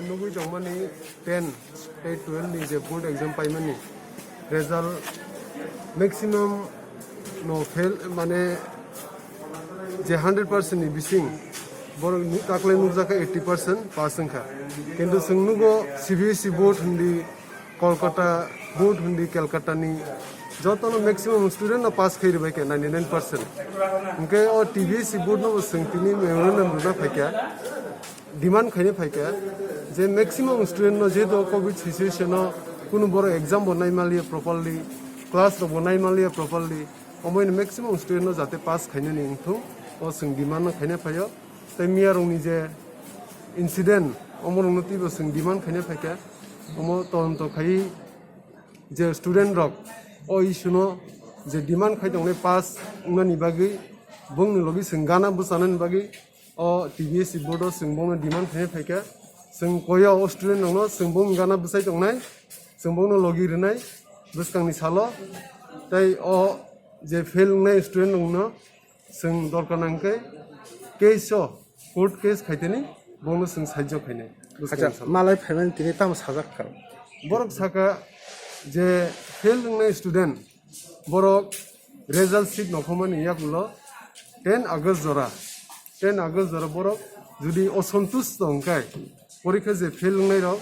Nugu jongmani 10, 8, 12 ni je board exam paimani result maximum no fail mane je 100% ni bising bor takle nujaka 80% pass angka kintu sungnugo CBSE board hundi Kolkata board hundi Calcutta ni jotono maximum student na pass khairi bai ke 99% unke o TBSE board no sungtini memorandum runa phaikya demand খাইনে ফাইকা যে maximum student ন যেহেতু Covid situation কোনো বড় exam বনাই মালিয়ে properly class বনাই মালিয়ে properly Amay maximum student যাতে pass খাইনে নিংথু ও जों ডিমান্ড খাইনে ফাইও তাই মিয়ারংনি যে ইনসিডেন্ট অমর উন্নতিবো जों ডিমান্ড খাইনে ফাইকা অম তদন্ত খাই যে স্টুডেন্ট রক ও ইস্যুনো যে ডিমান্ড খাইদংনে পাস উনানি বাগै बुंनो लगी जों गाना बुसानानि बागै o TBSE board जों bongno demand खाइने फाइका जों koyo o student nangno जों bong gana busai tongnai जों bongno logi rwnai buskangni salo tai o je fail nai student nangno जों dorkar nangkai case o court case khaiteni bongno जों sahajo khainai acha malai phaimani tini tam sajak kal borok saka je fail nai student borok result sheet nokhomani yakulo 10 August jora 10 August jora borok judi osontush tongkai porikha je fail nai rok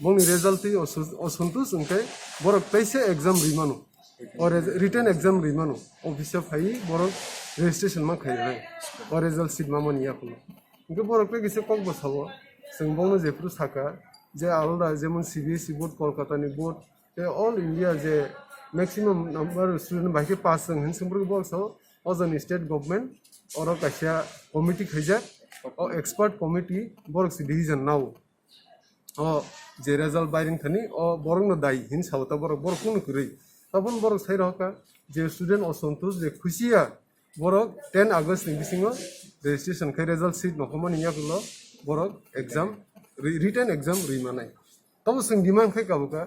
bongni result ti osontush ongkai borok taise exam rimano or written exam rimano office phai borok registration ma khainai or result sheet ma mani yakulo inke borok pe gise kok bosabo जों bongno je pru saka je alda jemon CBSE board Kolkata ni board te all India je maximum number student baike pass जों हिनसुमफोरखौ बलसो अजन state government और कासिया committee खैजा और expert committee बरक सि decision नाव ओ जे result wiring थनी ओ बरक न दाई हिन सावता बरक कुन कुरै तबन बरक साइ रहका जे स्टूडेंट असंतोष जे खुशिया बरक 10 अगस्त नि बिसिङो रेजिस्ट्रेशन खै रिजल्ट सीट नखमनि याकुलो बरक एग्जाम रिटन एग्जाम रिमानाय तब जों डिमान्ड खै काबुका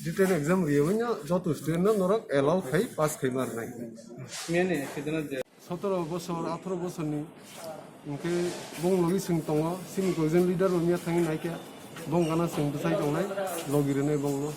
रिटन एग्जाम रियवnya जत स्टूडेंट नरक एलाउ खै पास खै मारनाय मेने किदना 17 বছর 18 বছরনি इनके बंग लगी जों दङ सिमको जों लिडार रमिया थाङि नायके बंगाना जों बुसाइ दंनाय लगिरनाय बंनो